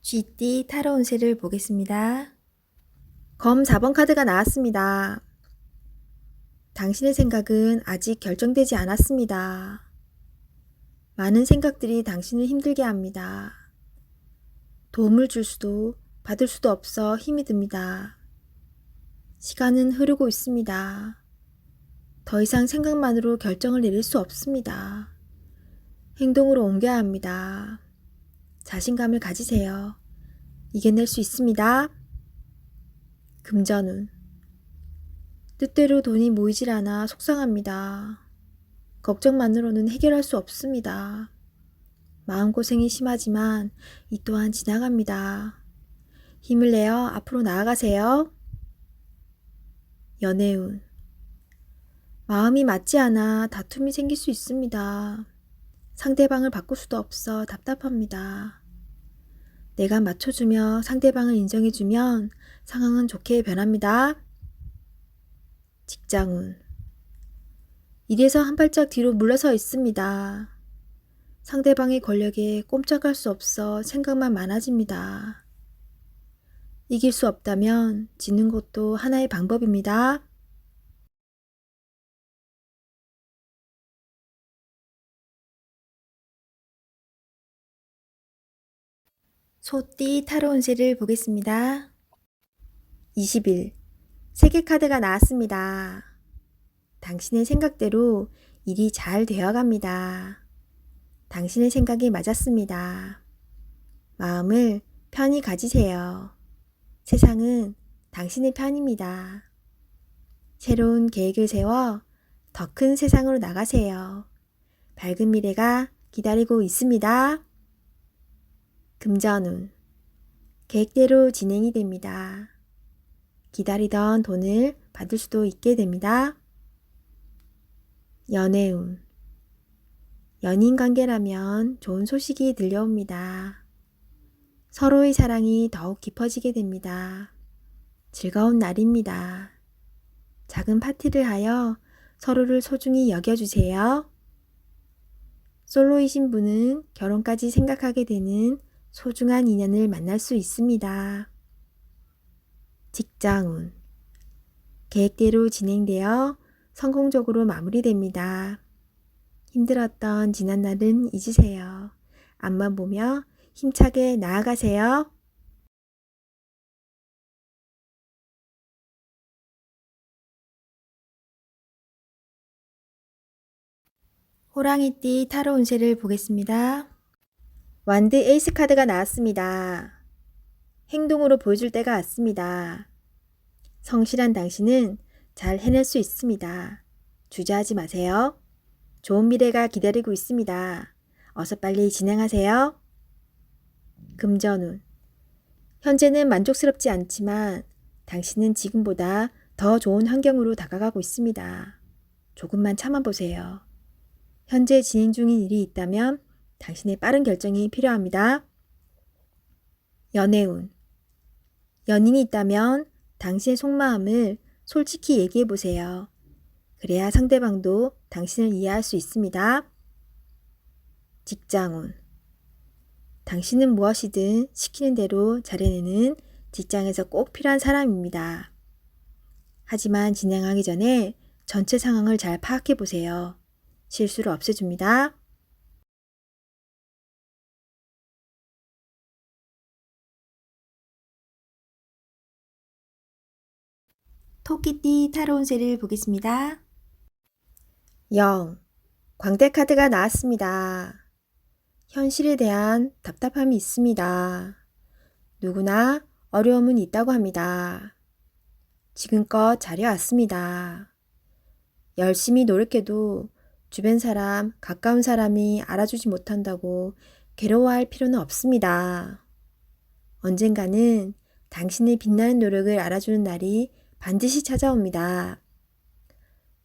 쥐띠 타로 운세를 보겠습니다. 검 4번 카드가 나왔습니다. 당신의 생각은 아직 결정되지 않았습니다. 많은 생각들이 당신을 힘들게 합니다. 도움을 줄 수도 받을 수도 없어 힘이 듭니다. 시간은 흐르고 있습니다. 더 이상 생각만으로 결정을 내릴 수 없습니다. 행동으로 옮겨야 합니다. 자신감을 가지세요. 이겨낼 수 있습니다. 금전운. 뜻대로 돈이 모이질 않아 속상합니다. 걱정만으로는 해결할 수 없습니다. 마음고생이 심하지만 이 또한 지나갑니다. 힘을 내어 앞으로 나아가세요. 연애운. 마음이 맞지 않아 다툼이 생길 수 있습니다. 상대방을 바꿀 수도 없어 답답합니다. 내가 맞춰주며 상대방을 인정해주면 상황은 좋게 변합니다. 직장운. 일에서 한 발짝 뒤로 물러서 있습니다. 상대방의 권력에 꼼짝할 수 없어 생각만 많아집니다. 이길 수 없다면 지는 것도 하나의 방법입니다. 소띠 타로 운세를 보겠습니다. 20일 세계 카드가 나왔습니다. 당신의 생각대로 일이 잘 되어갑니다. 당신의 생각이 맞았습니다. 마음을 편히 가지세요. 세상은 당신의 편입니다. 새로운 계획을 세워 더 큰 세상으로 나가세요. 밝은 미래가 기다리고 있습니다. 금전운. 계획대로 진행이 됩니다. 기다리던 돈을 받을 수도 있게 됩니다. 연애운. 연인 관계라면 좋은 소식이 들려옵니다. 서로의 사랑이 더욱 깊어지게 됩니다. 즐거운 날입니다. 작은 파티를 하여 서로를 소중히 여겨주세요. 솔로이신 분은 결혼까지 생각하게 되는 소중한 인연을 만날 수 있습니다. 직장운. 계획대로 진행되어 성공적으로 마무리됩니다. 힘들었던 지난날은 잊으세요. 앞만 보며 힘차게 나아가세요. 호랑이띠 타로 운세를 보겠습니다. 완드 에이스 카드가 나왔습니다. 행동으로 보여줄 때가 왔습니다. 성실한 당신은 잘 해낼 수 있습니다. 주저하지 마세요. 좋은 미래가 기다리고 있습니다. 어서 빨리 진행하세요. 금전운. 현재는 만족스럽지 않지만 당신은 지금보다 더 좋은 환경으로 다가가고 있습니다. 조금만 참아보세요. 현재 진행 중인 일이 있다면 당신의 빠른 결정이 필요합니다. 연애운. 연인이 있다면 당신의 속마음을 솔직히 얘기해보세요. 그래야 상대방도 당신을 이해할 수 있습니다. 직장운. 당신은 무엇이든 시키는 대로 잘해내는 직장에서 꼭 필요한 사람입니다. 하지만 진행하기 전에 전체 상황을 잘 파악해보세요. 실수를 없애줍니다. 토끼띠 타로 운세를 보겠습니다. 0. 광대 카드가 나왔습니다. 현실에 대한 답답함이 있습니다. 누구나 어려움은 있다고 합니다. 지금껏 잘해왔습니다. 열심히 노력해도 주변 사람, 가까운 사람이 알아주지 못한다고 괴로워할 필요는 없습니다. 언젠가는 당신의 빛나는 노력을 알아주는 날이 반드시 찾아옵니다.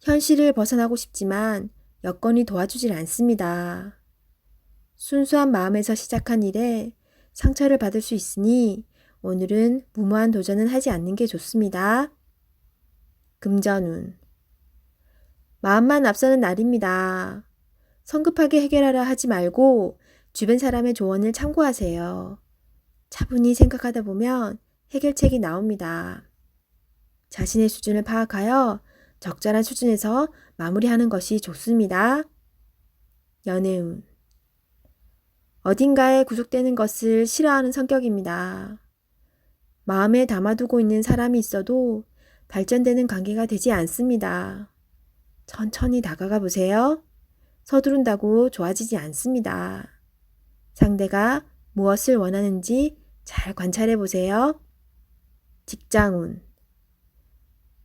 현실을 벗어나고 싶지만 여건이 도와주질 않습니다. 순수한 마음에서 시작한 일에 상처를 받을 수 있으니 오늘은 무모한 도전은 하지 않는 게 좋습니다. 금전운. 마음만 앞서는 날입니다. 성급하게 해결하려 하지 말고 주변 사람의 조언을 참고하세요. 차분히 생각하다 보면 해결책이 나옵니다. 자신의 수준을 파악하여 적절한 수준에서 마무리하는 것이 좋습니다. 연애운. 어딘가에 구속되는 것을 싫어하는 성격입니다. 마음에 담아두고 있는 사람이 있어도 발전되는 관계가 되지 않습니다. 천천히 다가가 보세요. 서두른다고 좋아지지 않습니다. 상대가 무엇을 원하는지 잘 관찰해 보세요. 직장운.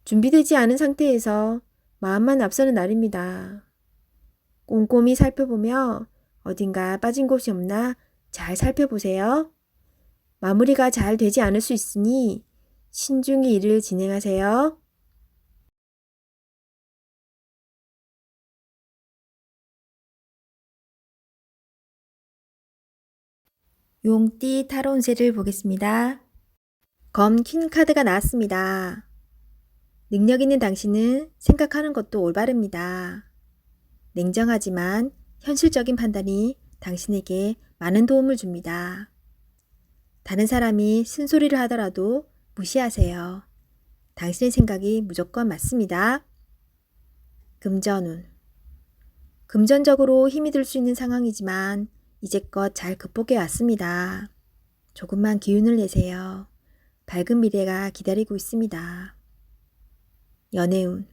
준비되지 않은 상태에서 마음만 앞서는 날입니다. 꼼꼼히 살펴보며 어딘가 빠진 곳이 없나 잘 살펴보세요. 마무리가 잘 되지 않을 수 있으니 신중히 일을 진행하세요. 용띠 타로 운세를 보겠습니다. 검 퀸 카드가 나왔습니다. 능력 있는 당신은 생각하는 것도 올바릅니다. 냉정하지만 현실적인 판단이 당신에게 많은 도움을 줍니다. 다른 사람이 쓴소리를 하더라도 무시하세요. 당신의 생각이 무조건 맞습니다. 금전운. 금전적으로 힘이 들 수 있는 상황이지만 이제껏 잘 극복해 왔습니다. 조금만 기운을 내세요. 밝은 미래가 기다리고 있습니다. 연애운.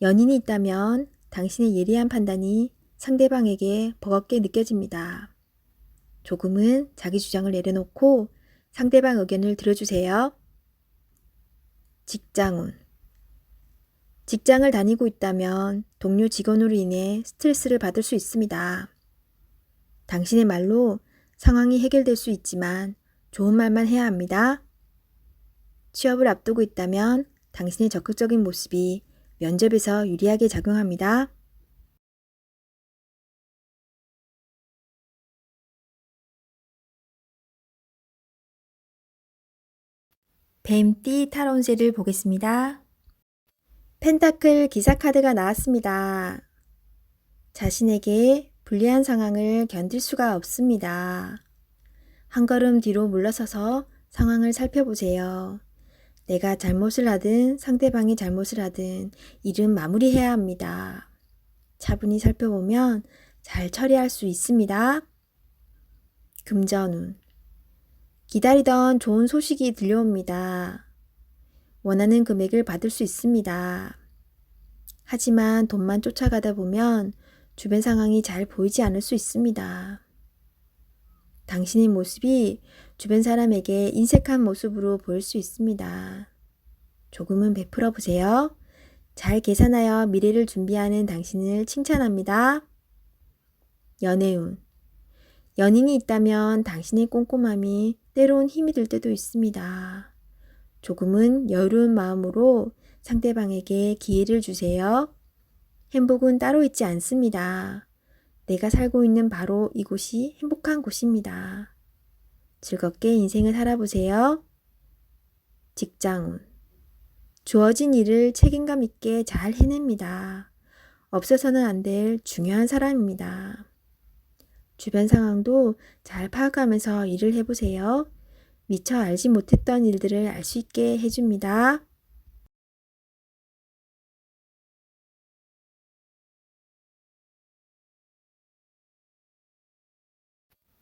연인이 있다면 당신의 예리한 판단이 상대방에게 버겁게 느껴집니다. 조금은 자기 주장을 내려놓고 상대방 의견을 들어주세요. 직장운. 직장을 다니고 있다면 동료 직원으로 인해 스트레스를 받을 수 있습니다. 당신의 말로 상황이 해결될 수 있지만 좋은 말만 해야 합니다. 취업을 앞두고 있다면 당신의 적극적인 모습이 면접에서 유리하게 작용합니다. 뱀띠 타로 운세를 보겠습니다. 펜타클 기사 카드가 나왔습니다. 자신에게 불리한 상황을 견딜 수가 없습니다. 한 걸음 뒤로 물러서서 상황을 살펴보세요. 내가 잘못을 하든 상대방이 잘못을 하든 일은 마무리해야 합니다. 차분히 살펴보면 잘 처리할 수 있습니다. 금전운. 기다리던 좋은 소식이 들려옵니다. 원하는 금액을 받을 수 있습니다. 하지만 돈만 쫓아가다 보면 주변 상황이 잘 보이지 않을 수 있습니다. 당신의 모습이 주변 사람에게 인색한 모습으로 보일 수 있습니다. 조금은 베풀어 보세요. 잘 계산하여 미래를 준비하는 당신을 칭찬합니다. 연애운. 연인이 있다면 당신의 꼼꼼함이 때론 힘이 들 때도 있습니다. 조금은 여유로운 마음으로 상대방에게 기회를 주세요. 행복은 따로 있지 않습니다. 내가 살고 있는 바로 이곳이 행복한 곳입니다. 즐겁게 인생을 살아보세요. 직장운. 주어진 일을 책임감 있게 잘 해냅니다. 없어서는 안 될 중요한 사람입니다. 주변 상황도 잘 파악하면서 일을 해보세요. 미처 알지 못했던 일들을 알 수 있게 해줍니다.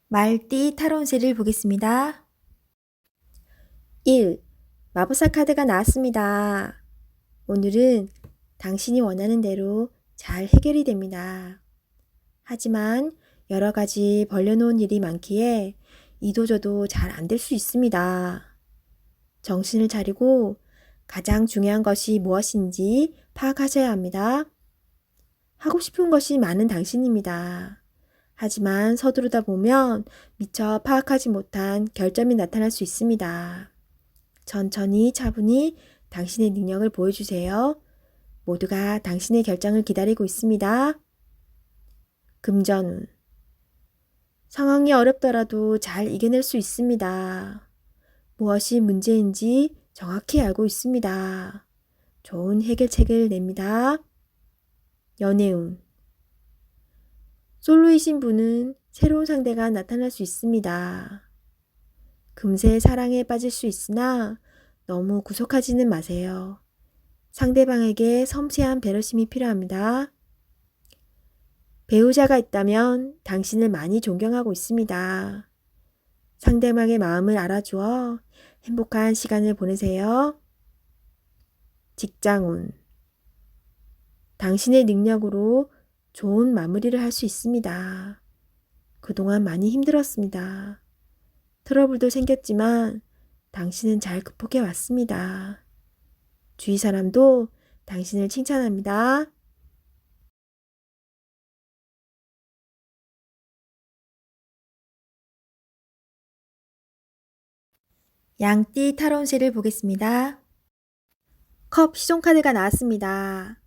말띠 타로 운세를 보겠습니다. 1. 마법사 카드가 나왔습니다. 오늘은 당신이 원하는 대로 잘 해결이 됩니다. 하지만 여러 가지 벌려놓은 일이 많기에 이도저도 잘 안 될 수 있습니다. 정신을 차리고 가장 중요한 것이 무엇인지 파악하셔야 합니다. 하고 싶은 것이 많은 당신입니다. 하지만 서두르다 보면 미처 파악하지 못한 결점이 나타날 수 있습니다. 천천히 차분히 당신의 능력을 보여주세요. 모두가 당신의 결정을 기다리고 있습니다. 금전운. 상황이 어렵더라도 잘 이겨낼 수 있습니다. 무엇이 문제인지 정확히 알고 있습니다. 좋은 해결책을 냅니다. 연애운. 솔로이신 분은 새로운 상대가 나타날 수 있습니다. 금세 사랑에 빠질 수 있으나 너무 구속하지는 마세요. 상대방에게 섬세한 배려심이 필요합니다. 배우자가 있다면 당신을 많이 존경하고 있습니다. 상대방의 마음을 알아주어 행복한 시간을 보내세요. 직장운. 당신의 능력으로 좋은 마무리를 할 수 있습니다. 그동안 많이 힘들었습니다. 트러블도 생겼지만 당신은 잘 극복해 왔습니다. 주위 사람도 당신을 칭찬합니다. 양띠 타로운세를 보겠습니다. 컵 시종카드가 나왔습니다.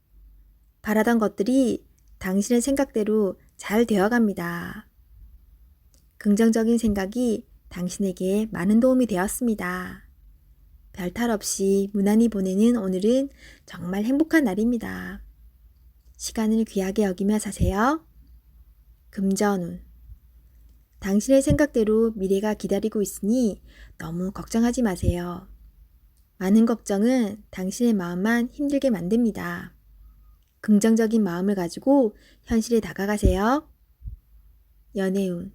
바라던 것들이 당신의 생각대로 잘 되어갑니다. 긍정적인 생각이 당신에게 많은 도움이 되었습니다. 별탈 없이 무난히 보내는 오늘은 정말 행복한 날입니다. 시간을 귀하게 여기며 사세요. 금전운. 당신의 생각대로 미래가 기다리고 있으니 너무 걱정하지 마세요. 많은 걱정은 당신의 마음만 힘들게 만듭니다. 긍정적인 마음을 가지고 현실에 다가가세요. 연애운.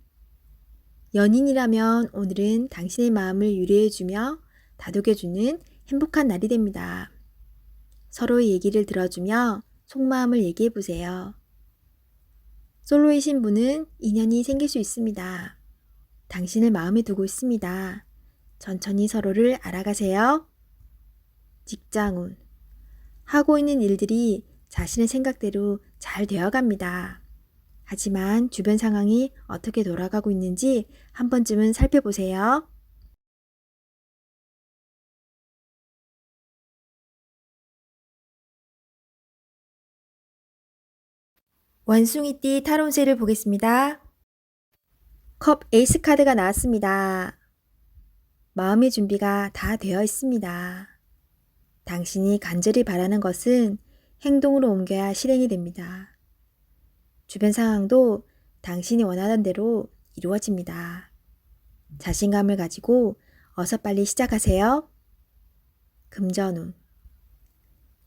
연인이라면 오늘은 당신의 마음을 유리해주며 다독여주는 행복한 날이 됩니다. 서로의 얘기를 들어주며 속마음을 얘기해보세요. 솔로이신 분은 인연이 생길 수 있습니다. 당신을 마음에 두고 있습니다. 천천히 서로를 알아가세요. 직장운. 하고 있는 일들이 자신의 생각대로 잘 되어갑니다. 하지만 주변 상황이 어떻게 돌아가고 있는지 한 번쯤은 살펴보세요. 원숭이띠 타로운세를 보겠습니다. 컵 에이스 카드가 나왔습니다. 마음의 준비가 다 되어 있습니다. 당신이 간절히 바라는 것은 행동으로 옮겨야 실행이 됩니다. 주변 상황도 당신이 원하던 대로 이루어집니다. 자신감을 가지고 어서 빨리 시작하세요. 금전운.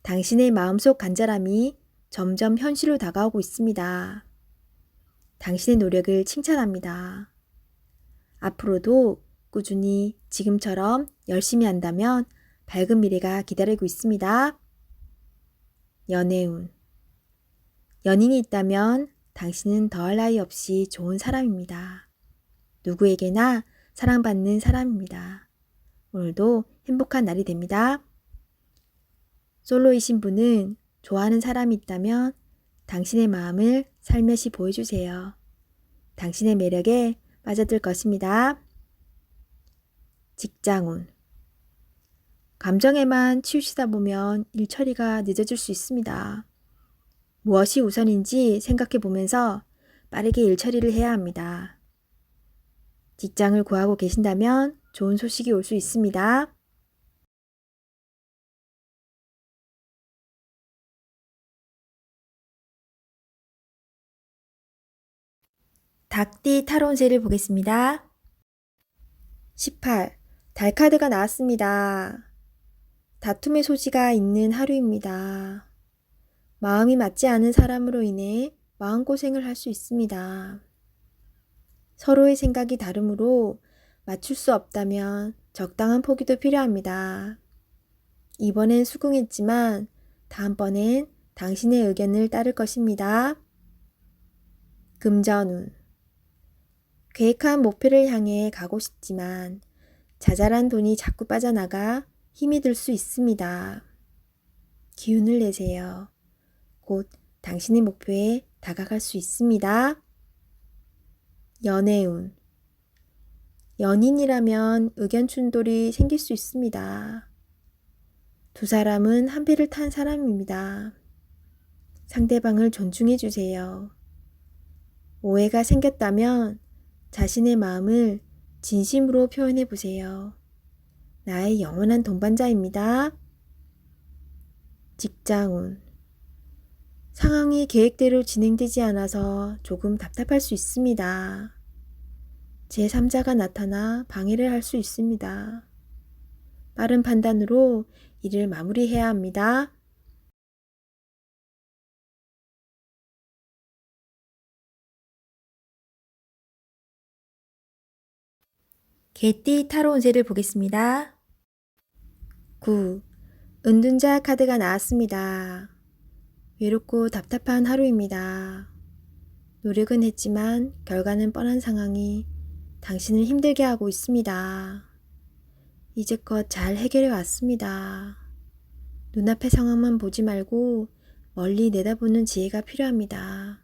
당신의 마음속 간절함이 점점 현실로 다가오고 있습니다. 당신의 노력을 칭찬합니다. 앞으로도 꾸준히 지금처럼 열심히 한다면 밝은 미래가 기다리고 있습니다. 연애운. 연인이 있다면 당신은 더할 나위 없이 좋은 사람입니다. 누구에게나 사랑받는 사람입니다. 오늘도 행복한 날이 됩니다. 솔로이신 분은 좋아하는 사람이 있다면 당신의 마음을 살며시 보여주세요. 당신의 매력에 빠져들 것입니다. 직장운. 감정에만 치우치다 보면 일 처리가 늦어질 수 있습니다. 무엇이 우선인지 생각해 보면서 빠르게 일 처리를 해야 합니다. 직장을 구하고 계신다면 좋은 소식이 올 수 있습니다. 닭띠 타로운세를 보겠습니다. 18. 달 카드가 나왔습니다. 다툼의 소지가 있는 하루입니다. 마음이 맞지 않은 사람으로 인해 마음고생을 할 수 있습니다. 서로의 생각이 다르므로 맞출 수 없다면 적당한 포기도 필요합니다. 이번엔 수긍했지만 다음번엔 당신의 의견을 따를 것입니다. 금전운. 계획한 목표를 향해 가고 싶지만 자잘한 돈이 자꾸 빠져나가 힘이 들 수 있습니다. 기운을 내세요. 곧 당신의 목표에 다가갈 수 있습니다. 연애운. 연인이라면 의견 충돌이 생길 수 있습니다. 두 사람은 한 배를 탄 사람입니다. 상대방을 존중해 주세요. 오해가 생겼다면 자신의 마음을 진심으로 표현해 보세요. 나의 영원한 동반자입니다. 직장운. 상황이 계획대로 진행되지 않아서 조금 답답할 수 있습니다. 제3자가 나타나 방해를 할 수 있습니다. 빠른 판단으로 일을 마무리해야 합니다. 개띠 타로 운세를 보겠습니다. 9. 은둔자 카드가 나왔습니다. 외롭고 답답한 하루입니다. 노력은 했지만 결과는 뻔한 상황이 당신을 힘들게 하고 있습니다. 이제껏 잘 해결해 왔습니다. 눈앞의 상황만 보지 말고 멀리 내다보는 지혜가 필요합니다.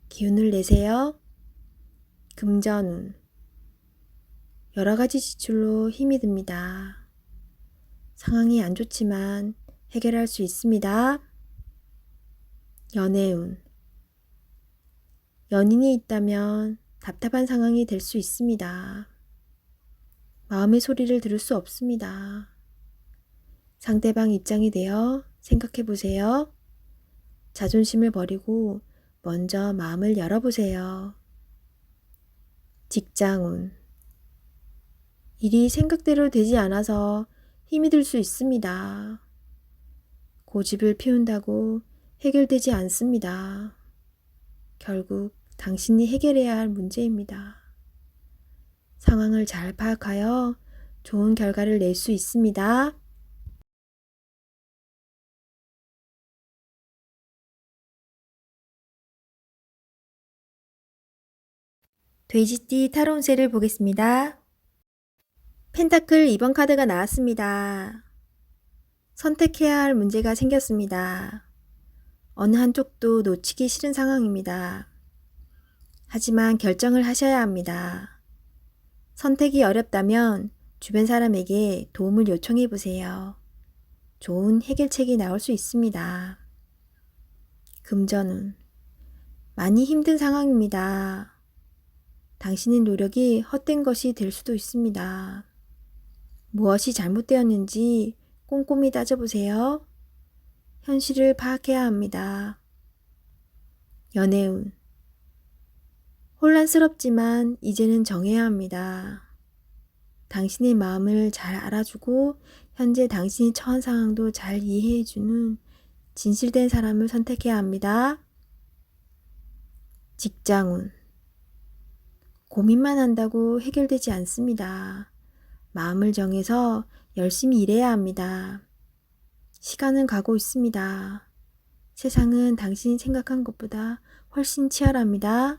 기운을 내세요. 금전운. 여러 가지 지출로 힘이 듭니다. 상황이 안 좋지만 해결할 수 있습니다. 연애운. 연인이 있다면 답답한 상황이 될 수 있습니다. 마음의 소리를 들을 수 없습니다. 상대방 입장이 되어 생각해 보세요. 자존심을 버리고 먼저 마음을 열어보세요. 직장운. 일이 생각대로 되지 않아서 힘이 들 수 있습니다. 고집을 피운다고 해결되지 않습니다. 결국 당신이 해결해야 할 문제입니다. 상황을 잘 파악하여 좋은 결과를 낼 수 있습니다. 돼지띠 타로 운세를 보겠습니다. 펜타클 2번 카드가 나왔습니다. 선택해야 할 문제가 생겼습니다. 어느 한쪽도 놓치기 싫은 상황입니다. 하지만 결정을 하셔야 합니다. 선택이 어렵다면 주변 사람에게 도움을 요청해 보세요. 좋은 해결책이 나올 수 있습니다. 금전운. 많이 힘든 상황입니다. 당신의 노력이 헛된 것이 될 수도 있습니다. 무엇이 잘못되었는지 꼼꼼히 따져보세요. 현실을 파악해야 합니다. 연애운. 혼란스럽지만 이제는 정해야 합니다. 당신의 마음을 잘 알아주고 현재 당신이 처한 상황도 잘 이해해주는 진실된 사람을 선택해야 합니다. 직장운. 고민만 한다고 해결되지 않습니다. 마음을 정해서 열심히 일해야 합니다. 시간은 가고 있습니다. 세상은 당신이 생각한 것보다 훨씬 치열합니다.